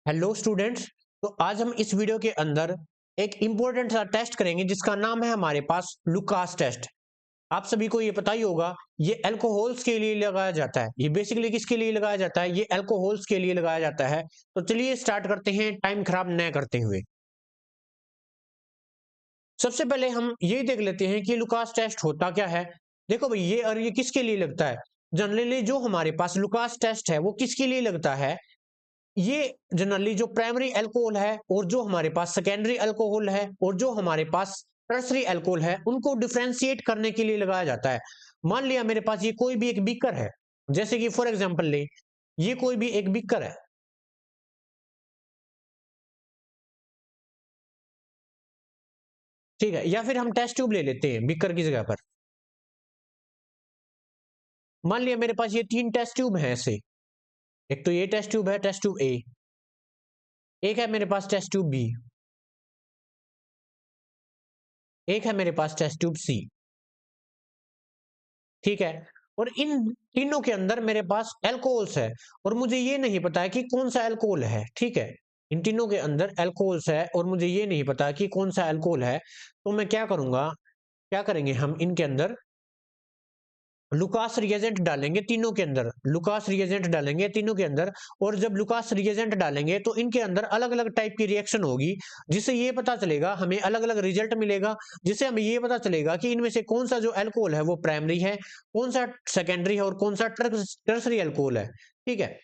Hello students. तो आज हम इस वीडियो के अंदर एक इंपॉर्टेंट सा टेस्ट करेंगे जिसका नाम है हमारे पास लुकास टेस्ट। आप सभी को ये पता ही होगा, ये अल्कोहल्स के लिए लगाया जाता है। ये बेसिकली किसके लिए लगाया जाता है? ये अल्कोहल्स के लिए लगाया जाता है। तो चलिए स्टार्ट करते हैं टाइम खराब न करते हुए। सबसे पहले हम ये देख लेते हैं कि लुकास टेस्ट होता क्या है। देखो भाई, ये किसके लिए लगता है? जनरली जो हमारे पास लुकास टेस्ट है वो किसके लिए लगता है? ये जनरली जो प्राइमरी अल्कोहल है और जो हमारे पास सेकेंडरी अल्कोहल है और जो हमारे पास टर्सरी अल्कोहल है उनको डिफरेंशिएट करने के लिए लगाया जाता है। मान लिया मेरे पास ये कोई भी एक बीकर है, जैसे कि फॉर एग्जांपल ले, ये कोई भी एक बीकर है, ठीक है, या फिर हम टेस्ट ट्यूब ले लेते हैं बीकर की जगह पर। मान लिया मेरे पास ये तीन टेस्ट ट्यूब है ऐसे। एक तो ये टेस्ट ट्यूब है, टेस्ट ट्यूब ए। एक है मेरे पास टेस्ट ट्यूब बी। एक है मेरे पास टेस्ट ट्यूब सी। ठीक है। और इन तीनों के अंदर मेरे पास अल्कोहल्स है और मुझे ये नहीं पता है कि कौन सा अल्कोहल है। ठीक है, इन तीनों के अंदर अल्कोहल्स है और मुझे ये नहीं पता कि कौन सा अल्कोहल है। तो मैं क्या करूंगा, क्या करेंगे हम इनके अंदर लुकास रिएजेंट डालेंगे तीनों के अंदर। लुकास रिएजेंट डालेंगे तीनों के अंदर। और जब लुकास रिएजेंट डालेंगे तो इनके अंदर अलग अलग टाइप की रिएक्शन होगी, जिससे ये पता चलेगा, हमें अलग अलग रिजल्ट मिलेगा, जिससे हमें ये पता चलेगा कि इनमें से कौन सा जो अल्कोहल है वो प्राइमरी है, कौन सा सेकेंडरी है और कौन सा टर्सरी अल्कोहल है। ठीक है।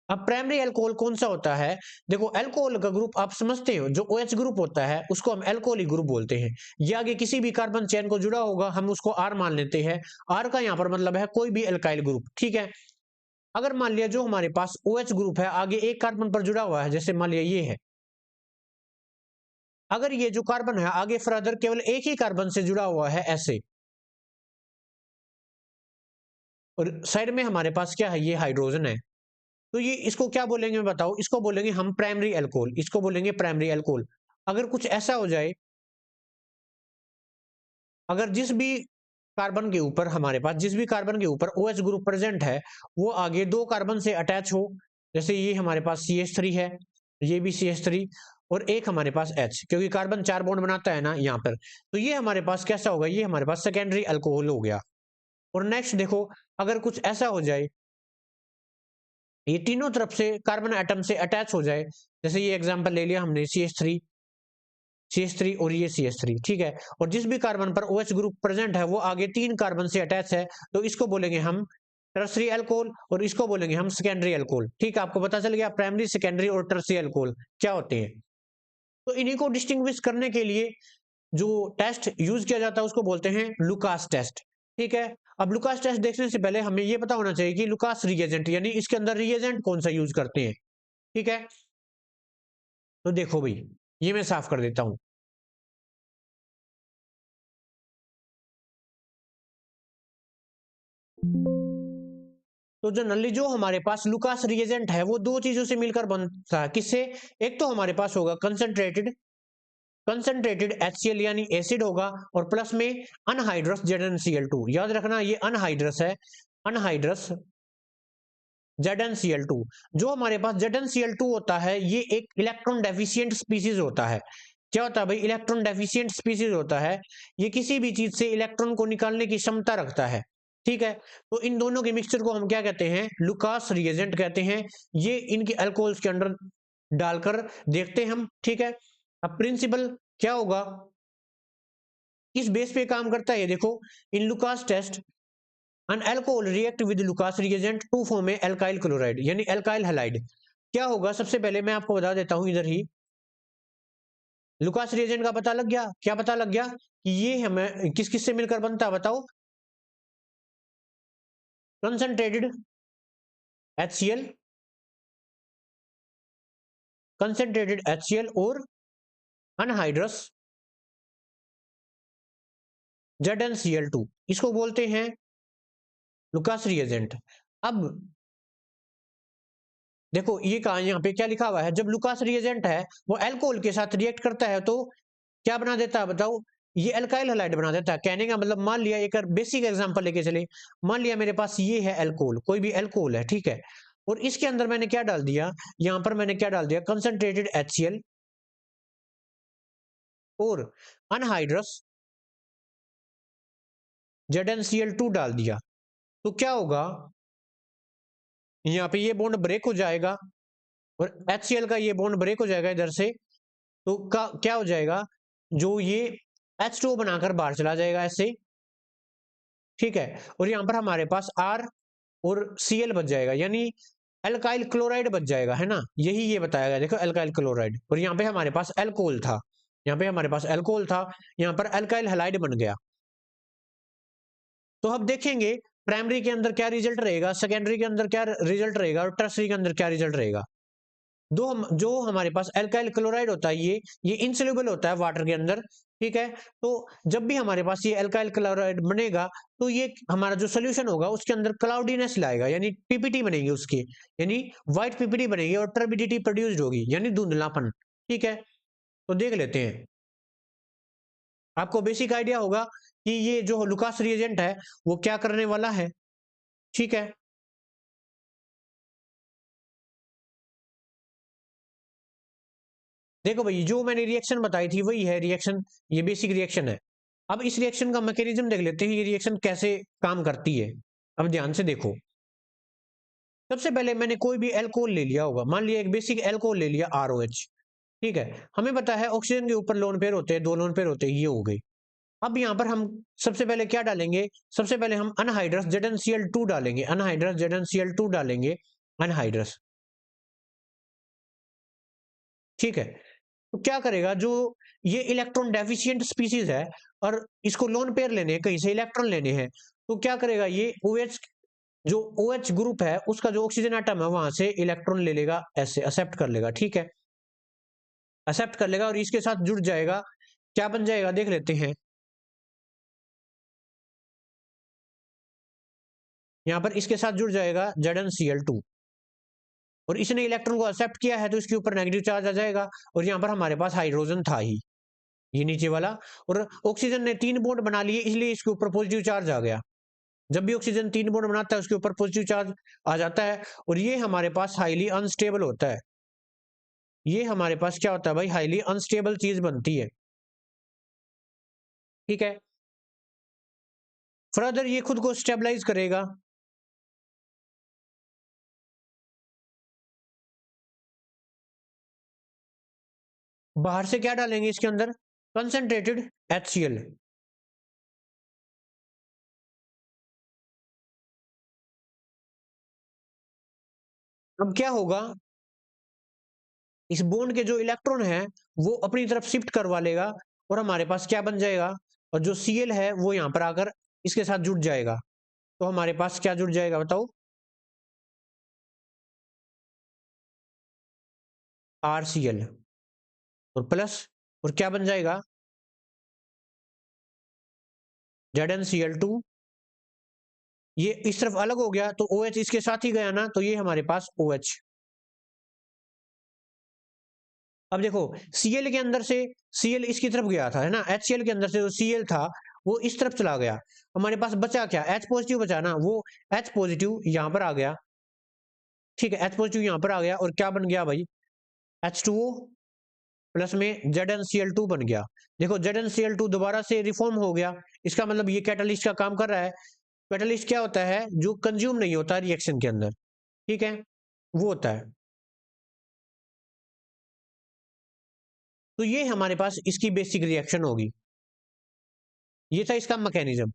अब प्राइमरी अल्कोहल कौन सा होता है? देखो, अल्कोहल का ग्रुप आप समझते हो, जो OH ग्रुप होता है उसको हम अल्कोहलिक ग्रुप बोलते हैं। ये आगे किसी भी कार्बन चेन को जुड़ा होगा, हम उसको R मान लेते हैं। R का यहाँ पर मतलब है कोई भी अल्काइल ग्रुप। ठीक है। अगर मान लिया जो हमारे पास OH ग्रुप है आगे एक कार्बन पर जुड़ा हुआ है, जैसे मान लिया ये है, अगर ये जो कार्बन है आगे फर्दर केवल एक ही कार्बन से जुड़ा हुआ है ऐसे, और साइड में हमारे पास क्या है, ये हाइड्रोजन है, तो ये इसको क्या बोलेंगे मैं बताओ? इसको बोलेंगे हम प्राइमरी अल्कोहल। इसको बोलेंगे प्राइमरी अल्कोहल। अगर कुछ ऐसा हो जाए, अगर जिस भी कार्बन के ऊपर हमारे पास, जिस भी कार्बन के ऊपर OH ग्रुप प्रेजेंट है वो आगे दो कार्बन से अटैच हो, जैसे ये हमारे पास CH3 है, ये भी CH3, और एक हमारे पास H, क्योंकि कार्बन चार बॉन्ड बनाता है ना यहाँ पर, तो ये हमारे पास कैसा होगा? ये हमारे पास सेकेंडरी अल्कोहल हो गया। और नेक्स्ट देखो, अगर कुछ ऐसा हो जाए, ये तीनों तरफ से कार्बन एटम से अटैच हो जाए, जैसे ये एग्जांपल ले लिया हमने CH3 और ये CH3। ठीक है। और जिस भी कार्बन पर OH ग्रुप प्रेजेंट है वो आगे तीन कार्बन से अटैच है, तो इसको बोलेंगे हम टर्सरी अल्कोहल और इसको बोलेंगे हम सेकेंडरी अल्कोहल। ठीक है, आपको पता चल गया प्राइमरी, सेकेंडरी और टर्सरी अल्कोहल क्या होते हैं। तो इन्हीं को डिस्टिंग्विश करने के लिए जो टेस्ट यूज किया जाता है उसको बोलते हैं लुकास टेस्ट। ठीक है। अब लुकास टेस्ट देखने से पहले हमें यह पता होना चाहिए कि लुकास रिएजेंट यानी इसके अंदर रिएजेंट कौन सा यूज करते हैं। ठीक है। तो देखो भाई, ये मैं साफ कर देता हूं। तो जनरली जो हमारे पास लुकास रिएजेंट है वो दो चीजों से मिलकर बनता है। किससे? एक तो हमारे पास होगा कंसंट्रेटेड कंसंट्रेटेड HCl यानी एसिड होगा, और प्लस में अनहाइड्रस ZnCl2। याद रखना, ये अनहाइड्रस है, अनहाइड्रस ZnCl2। जो हमारे पास ZnCl2 होता है ये एक इलेक्ट्रॉन डेफिशिएंट स्पीसीज होता है। क्या होता है भाई? इलेक्ट्रॉन डेफिशिएंट स्पीसीज होता है। ये किसी भी चीज से इलेक्ट्रॉन को निकालने की क्षमता रखता है। ठीक है। तो इन दोनों के मिक्सचर को हम क्या कहते हैं? लुकास रिएजेंट कहते हैं। ये इनके अल्कोहल्स के अंदर डालकर देखते हैं हम। ठीक है। अब प्रिंसिपल क्या होगा, किस बेस पे काम करता है ये देखो। In Lucas test an alcohol react with Lucas reagent to form a alkyl chloride यानी alkyl halide। क्या होगा? सबसे पहले मैं आपको बता देता हूं इधर ही। लुकास रिएजेंट का पता लग गया। क्या पता लग गया? कि ये हमें किस किस से मिलकर बनता है बताओ? कंसंट्रेटेड HCl, कंसंट्रेटेड HCl और अनहाइड्रस ZnCl2, इसको बोलते हैं लुकास रिएजेंट। अब देखो ये कहा, यहाँ पे क्या लिखा हुआ है, जब लुकास रिएजेंट है वो अल्कोहल के साथ रिएक्ट करता है तो क्या बना देता है बताओ? ये अल्काइल हैलाइड बना देता है। कहने का मतलब, मान लिया एक बेसिक एग्जांपल लेके चले, मान लिया मेरे पास ये है अल्कोहल, कोई भी अल्कोहल है। ठीक है। और इसके अंदर मैंने क्या डाल दिया, यहां पर मैंने क्या डाल दिया, कंसंट्रेटेड HCl और अनहाइड्रस ZnCl2 डाल दिया। तो क्या होगा, यहाँ पे ये बॉन्ड ब्रेक हो जाएगा और HCl का ये बॉन्ड ब्रेक हो जाएगा इधर से। तो क्या हो जाएगा, जो ये H2O बनाकर बाहर चला जाएगा ऐसे, ठीक है। और यहाँ पर हमारे पास R और Cl बच जाएगा, यानी एल्काइल क्लोराइड बच जाएगा, है ना। यही ये बताया गया, देखो एल्काइल क्लोराइड। और यहाँ पे हमारे पास एल्कोहल था, यहाँ पे हमारे पास एल्कोहल था, यहाँ पर एल्काइल हैलाइड बन गया। तो अब देखेंगे प्राइमरी के अंदर क्या रिजल्ट रहेगा, सेकेंडरी के अंदर क्या रिजल्ट रहेगा और टर्सरी के अंदर क्या रिजल्ट रहेगा। जो हमारे पास एल्काइल क्लोराइड होता है ये इनसोल्युबल होता है वाटर के अंदर, ठीक है। तो जब भी हमारे पास ये एल्काइल क्लोराइड बनेगा तो ये हमारा जो सोल्यूशन होगा उसके अंदर क्लाउडीनेस लाएगा, यानी पीपीटी बनेगी उसकी, यानी व्हाइट पीपीटी बनेगी और टर्बिडिटी प्रोड्यूस्ड होगी, यानी धुंधलापन, ठीक है। तो देख लेते हैं, आपको बेसिक आइडिया होगा कि ये जो लुकास रिएजेंट है वो क्या करने वाला है, ठीक है। देखो भाई, जो मैंने रिएक्शन बताई थी वही है रिएक्शन, ये बेसिक रिएक्शन है। अब इस रिएक्शन का मैकेनिज्म देख लेते हैं, ये रिएक्शन कैसे काम करती है। अब ध्यान से देखो, सबसे पहले मैंने कोई भी एल्कोहल ले लिया होगा, मान लिया एक बेसिक एल्कोहल ले लिया ROH, ठीक है। हमें पता है ऑक्सीजन के ऊपर लोन पेयर होते हैं, दो लोन पेयर होते हैं, ये हो गई। अब यहाँ पर हम सबसे पहले क्या डालेंगे, सबसे पहले हम अनहाइड्रस ZnCl2 डालेंगे, अनहाइड्रस ZnCl2 डालेंगे, अनहाइड्रस, ठीक है। तो क्या करेगा, जो ये इलेक्ट्रॉन डेफिशिएंट स्पीसीज है और इसको लोन पेयर लेने हैं, कहीं से इलेक्ट्रॉन लेने हैं, तो क्या करेगा ये OH, जो OH ग्रुप है उसका जो ऑक्सीजन एटम है वहां से इलेक्ट्रॉन ले लेगा, ऐसे एक्सेप्ट कर लेगा, ठीक है। एक्सेप्ट कर लेगा और इसके साथ जुड़ जाएगा, क्या बन जाएगा देख लेते हैं। यहां पर इसके साथ जुड़ जाएगा ZnCl2 और इसने इलेक्ट्रॉन को एक्सेप्ट किया है तो इसके ऊपर नेगेटिव चार्ज आ जाएगा। और यहाँ पर हमारे पास हाइड्रोजन था ही, ये नीचे वाला, और ऑक्सीजन ने 3 बॉन्ड बना लिए इसलिए इसके ऊपर पॉजिटिव चार्ज आ गया। जब भी ऑक्सीजन 3 बॉन्ड बनाता है उसके ऊपर पॉजिटिव चार्ज आ जाता है और ये हमारे पास हाईली अनस्टेबल होता है। ये हमारे पास क्या होता है भाई, हाईली अनस्टेबल चीज बनती है, ठीक है। फर्दर ये खुद को स्टेबलाइज करेगा, बाहर से क्या डालेंगे इसके अंदर, कंसंट्रेटेड HCl। अब क्या होगा, इस बॉन्ड के जो इलेक्ट्रॉन है वो अपनी तरफ शिफ्ट करवा लेगा और हमारे पास क्या बन जाएगा, और जो Cl है वो यहां पर आकर इसके साथ जुड़ जाएगा। तो हमारे पास क्या जुड़ जाएगा बताओ, RCl और प्लस, और क्या बन जाएगा, ZnCl2। ये इस तरफ अलग हो गया तो OH इसके साथ ही गया ना, तो ये हमारे पास OH। अब देखो, Cl के अंदर से Cl इसकी तरफ गया था, है ना, HCl के अंदर से जो Cl था वो इस तरफ चला गया, हमारे पास बचा क्या, H पॉजिटिव बचा ना, वो H पॉजिटिव यहां पर आ गया, ठीक है। H पॉजिटिव यहां पर आ गया और क्या बन गया भाई, H2O प्लस में ZnCl2 बन गया। देखो ZnCl2 दोबारा से रिफॉर्म हो गया, इसका मतलब ये कैटलिस्ट का काम कर रहा है। कैटलिस्ट क्या होता है, जो कंज्यूम नहीं होता रिएक्शन के अंदर, ठीक है, वो होता है। तो ये हमारे पास इसकी बेसिक रिएक्शन होगी, ये था इसका मैकेनिज्म।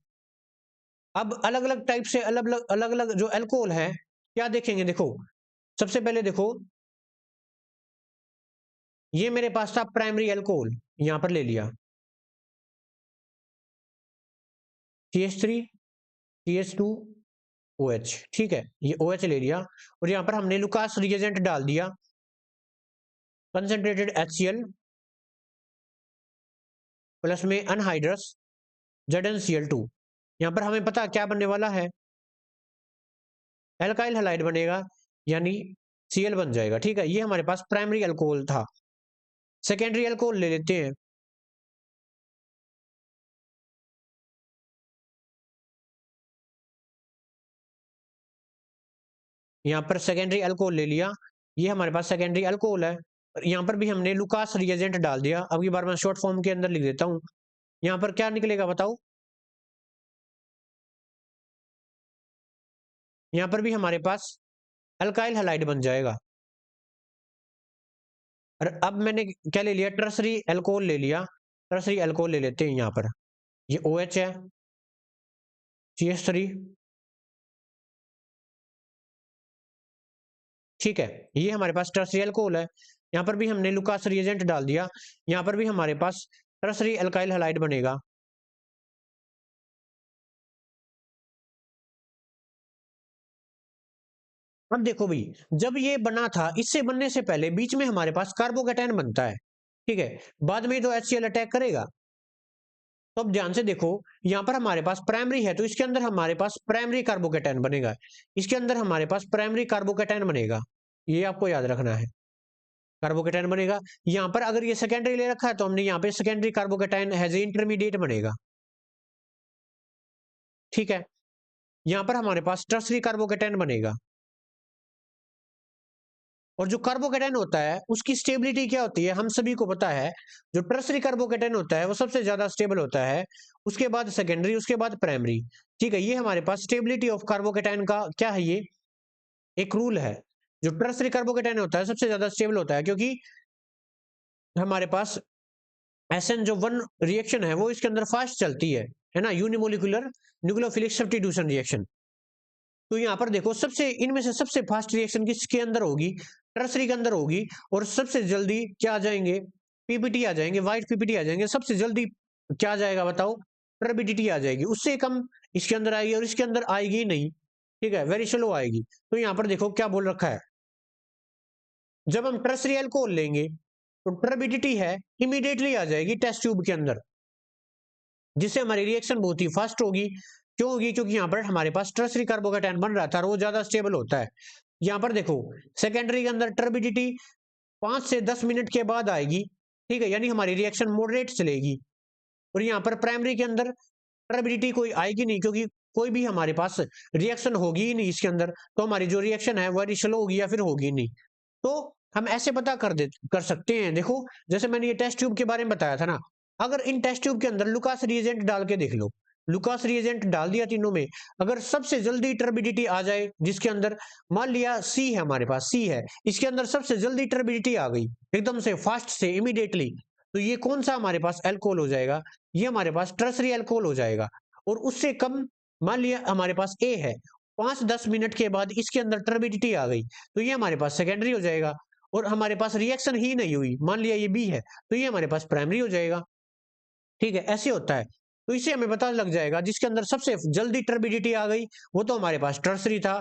अब अलग अलग टाइप से अलग अलग जो अल्कोहल है क्या देखेंगे, देखो सबसे पहले देखो, ये मेरे पास था प्राइमरी अल्कोहल, यहां पर ले लिया CH3 CH2 OH, ठीक है, ये OH ले लिया और यहां पर हमने लुकास रिएजेंट डाल दिया, कंसंट्रेटेड HCl प्लस में अनहाइड्रस ZnCl2। यहां पर हमें पता क्या बनने वाला है, एल्काइल हैलाइड बनेगा, यानी Cl बन जाएगा, ठीक है। ये हमारे पास प्राइमरी अल्कोहल था। सेकेंडरी अल्कोहल ले लेते हैं, यहाँ पर सेकेंडरी अल्कोहल ले लिया, ये हमारे पास सेकेंडरी अल्कोहल है। यहाँ पर भी हमने लुकास रिएजेंट डाल दिया। अब की बार मैं शॉर्ट फॉर्म के अंदर लिख देता हूँ। यहाँ पर क्या निकलेगा बताओ? यहाँ पर भी हमारे पास अल्काइल हैलाइड बन जाएगा। और अब मैंने क्या ले लिया? टर्सरी अल्कोहल ले लिया। टर्सरी अल्कोहल ले लेते हैं। यहाँ पर ये OH है, CH3, ठीक है। ये हमारे पास टर्सरी अल्कोहल है। यहाँ पर भी हमने लुकास रिएजेंट डाल दिया। यहाँ पर भी हमारे पास टर्सरी अल्काइल हैलाइड बनेगा। अब देखो भाई, जब ये बना था, इससे बनने से पहले बीच में हमारे पास कार्बोकेटायन बनता है, ठीक है। बाद में तो HCl अटैक करेगा। तो अब ध्यान से देखो, यहाँ पर हमारे पास प्राइमरी है तो इसके अंदर हमारे पास प्राइमरी कार्बोकेटायन बनेगा। इसके अंदर हमारे पास प्राइमरी कार्बोकेटायन बनेगा। ये आपको याद रखना है, कार्बोकेटायन बनेगा। यहाँ पर अगर ये सेकेंडरी ले रखा है तो हमने यहाँ पे सेकेंडरी कार्बोकेटायन हैज इंटरमीडिएट बनेगा, ठीक है। यहाँ पर हमारे पास टर्सरी कार्बोकेटायन बनेगा। और जो कार्बोकेटायन होता है उसकी स्टेबिलिटी क्या होती है, हम सभी को पता है। जो टर्सरी कार्बोकेटायन होता है वो सबसे ज्यादा स्टेबल होता है, उसके बाद सेकेंडरी, उसके बाद प्राइमरी, ठीक है। ये हमारे पास स्टेबिलिटी ऑफ कार्बोकेटायन का क्या है, ये एक रूल है। जो टर्सरी कार्बोकेटायन होता है सबसे ज्यादा स्टेबल होता है, क्योंकि हमारे पास SN1 रिएक्शन है वो इसके अंदर फास्ट चलती है ना, यूनिमोलिकुलर न्यूक्लियोफिलिक सब्स्टिट्यूशन रिएक्शन। तो यहाँ पर देखो, सबसे इनमें से सबसे फास्ट रिएक्शन किसके अंदर होगी? टर्सरी के अंदर होगी। और सबसे जल्दी क्या आ जाएंगे? PPT आ जाएंगे, व्हाइट PPT आ जाएंगे। सबसे जल्दी क्या आ जाएगा बताओ? टर्बिडिटी आ जाएगी। उससे कम इसके अंदर आएगी और इसके अंदर आएगी ही नहीं, ठीक है, वेरी स्लो आएगी। तो यहाँ पर देखो क्या बोल रखा है, जब हम टर्सरी अल्कोहल लेंगे तो टर्बिडिटी है इमीडिएटली आ जाएगी टेस्ट ट्यूब के अंदर, जिससे हमारी रिएक्शन बहुत ही फास्ट होगी। क्यों होगी? क्योंकि यहाँ पर हमारे पास टर्सरी कार्बोकेटायन बन रहा था और वो ज्यादा स्टेबल होता है। यहाँ पर देखो, सेकेंडरी के अंदर टर्बिडिटी 5 से 10 मिनट के बाद आएगी, ठीक है, यानी हमारी रिएक्शन मॉडरेट चलेगी। और यहाँ पर प्राइमरी के अंदर टर्बिडिटी कोई आएगी नहीं, क्योंकि कोई भी हमारे पास रिएक्शन होगी ही नहीं इसके अंदर। तो हमारी जो रिएक्शन है वह स्लो होगी या फिर होगी नहीं। तो हम ऐसे पता कर सकते हैं। देखो, जैसे मैंने ये टेस्ट ट्यूब के बारे में बताया था ना, अगर इन टेस्ट ट्यूब के अंदर लुकास रिएजेंट डाल के देख लो, लुकास रिएजेंट डाल दिया तीनों में, अगर सबसे जल्दी टर्बिडिटी आ जाए जिसके अंदर, मान लिया C है, हमारे पास C है, इसके अंदर सबसे जल्दी टर्बिडिटी आ गई एकदम से फास्ट से इमीडिएटली, तो ये कौन सा हमारे पास अल्कोहल हो जाएगा? ये हमारे पास टर्सरी अल्कोहल हो जाएगा। और उससे कम, मान लिया हमारे पास A है, 5-10 मिनट के बाद इसके अंदर टर्बिडिटी आ गई, तो ये हमारे पास सेकेंडरी हो जाएगा। और हमारे पास रिएक्शन ही नहीं हुई, मान लिया ये B है, तो ये हमारे पास प्राइमरी हो जाएगा, ठीक है। ऐसे होता है। तो इससे हमें पता लग जाएगा, जिसके अंदर सबसे जल्दी टर्बिडिटी आ गई वो तो हमारे पास टर्सरी था,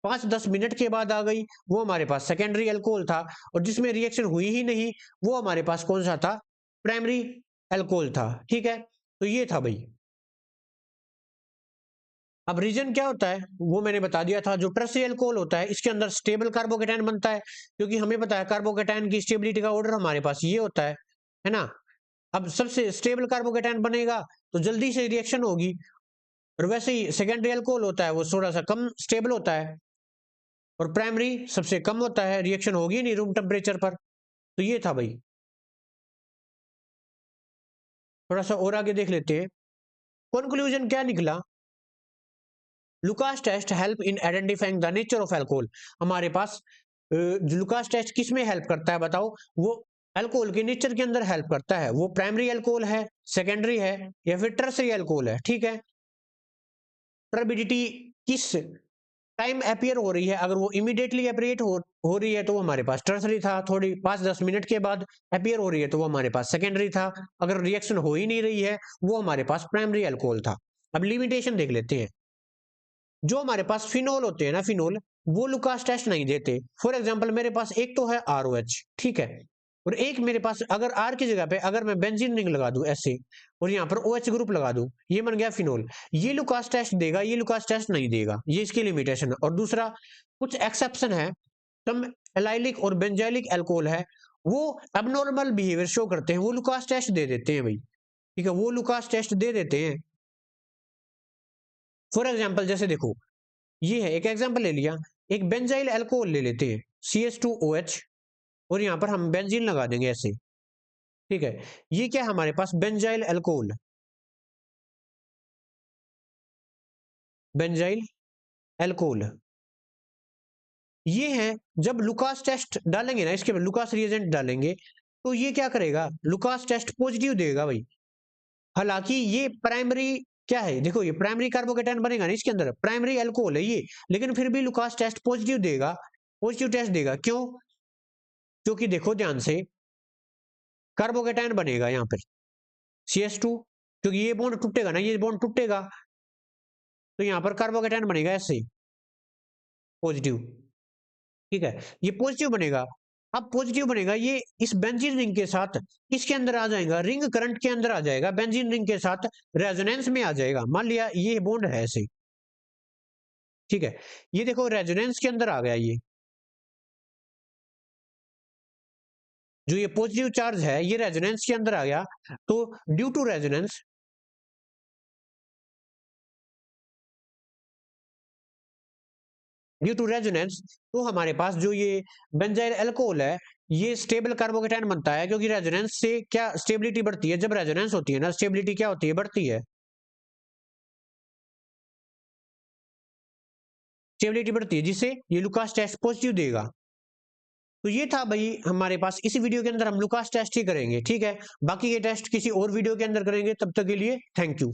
5-10 मिनट के बाद आ गई वो हमारे पास सेकेंडरी अल्कोहल था, और जिसमें रिएक्शन हुई ही नहीं वो हमारे पास कौन सा था? प्राइमरी अल्कोहल था, ठीक है। तो ये था भाई। अब रीजन क्या होता है वो मैंने बता दिया था। जो टर्सरी अल्कोहल होता है इसके अंदर स्टेबल कार्बोकेटायन बनता है, क्योंकि हमें पता है कार्बोकेटायन की स्टेबिलिटी का ऑर्डर हमारे पास ये होता है ना। अब सबसे स्टेबल कार्बोकेटायन बनेगा तो जल्दी से रिएक्शन होगी। और वैसे ही सेकेंडरी अल्कोहल होता है वो थोड़ा सा कम स्टेबल होता है, और प्राइमरी सबसे कम होता है, रिएक्शन होगी नहीं रूम टेम्परेचर पर। तो ये था भाई। थोड़ा सा और आगे देख लेते हैं। कंक्लूजन क्या निकला? Lucas test help in identifying the nature of alcohol. हमारे पास लुकास टेस्ट किस में हेल्प करता है बताओ? वो अल्कोहल के नेचर के अंदर हेल्प करता है। वो प्राइमरी अल्कोहल है, सेकेंडरी है, या फिर टर्सरी अल्कोहल है, ठीक है। टर्बिडिटी किस टाइम अपियर हो रही है, अगर वो इमीडिएटली अपियर हो रही है तो वो हमारे पास टर्सरी था, थोड़ी 5-10 मिनट के बाद अपियर हो रही है तो वो हमारे पास सेकेंडरी था, अगर रिएक्शन हो ही नहीं रही है वो हमारे पास प्राइमरी अल्कोहल था। अब लिमिटेशन देख लेते हैं। जो हमारे पास फिनोल होते हैं ना, फिनोल, वो लुकास टेस्ट नहीं देते। फॉर एग्जांपल मेरे पास एक तो है ROH, ठीक है, और एक मेरे पास अगर R की जगह पे अगर मैं बेंजीन रिंग लगा दूं ऐसे, और यहाँ पर OH ग्रुप लगा दूं, ये बन गया फिनोल। ये लुकास टेस्ट देगा, ये लुकास टेस्ट नहीं देगा, ये इसकी लिमिटेशन है। और दूसरा, कुछ एक्सेप्शन है, कम एलाइलिक और बेंजाइलिक अल्कोहल है, वो एबनॉर्मल बिहेवियर शो करते हैं, वो लुकास टेस्ट दे देते हैं भाई, ठीक है, वो लुकास टेस्ट दे देते हैं। फॉर एग्जाम्पल जैसे देखो, ये है एक एग्जाम्पल ले लिया, एक बेंजाइल अल्कोहल ले लेते हैं CH2OH, और यहां पर हम बेंजीन लगा देंगे ऐसे, ठीक है। ये क्या है हमारे पास, बेंजाइल अल्कोहल, बेंजाइल अल्कोहल। ये है, जब लुकास टेस्ट डालेंगे ना, इसके बाद लुकास रिएजेंट डालेंगे, तो ये क्या करेगा, लुकास टेस्ट पॉजिटिव देगा भाई। हालांकि ये प्राइमरी क्या है, देखो ये प्राइमरी कार्बोकेटायन बनेगा ना इसके अंदर, प्राइमरी अल्कोहल है ये, लेकिन फिर भी लुकास टेस्ट पॉजिटिव देगा, पॉजिटिव टेस्ट देगा। क्यों? क्योंकि देखो ध्यान से, कार्बोकेटायन बनेगा यहाँ पर CH2, क्योंकि ये बॉन्ड टूटेगा ना, ये बॉन्ड टूटेगा, तो यहाँ पर कार्बोकेटायन बनेगा ऐसे पॉजिटिव, ठीक है। ये पॉजिटिव बनेगा। अब पॉजिटिव बनेगा ये, इस बेंजीन रिंग के साथ इसके अंदर आ जाएगा, रिंग करंट के अंदर आ जाएगा, बेंजीन रिंग के साथ रेजोनेंस में आ जाएगा। मान लिया ये बॉन्ड है ऐसे, ठीक है। ये देखो रेजोनेंस के अंदर आ गया, ये जो ये पॉजिटिव चार्ज है ये रेजोनेंस के अंदर आ गया। तो due to resonance, due to resonance, तो हमारे पास जो ये बेंजाइल अल्कोहल है, ये स्टेबल कार्बोकेटायन बनता है, क्योंकि रेजोनेंस से क्या स्टेबिलिटी बढ़ती है, जब रेजोनेंस होती है ना, स्टेबिलिटी क्या होती है, बढ़ती है, स्टेबिलिटी बढ़ती है, जिससे ये लुकास टेस्ट पॉजिटिव देगा। तो ये था भाई हमारे पास, इसी वीडियो के अंदर हम लुकास टेस्ट ही करेंगे, ठीक है। बाकी ये टेस्ट किसी और वीडियो के अंदर करेंगे, तब तक के लिए थैंक यू।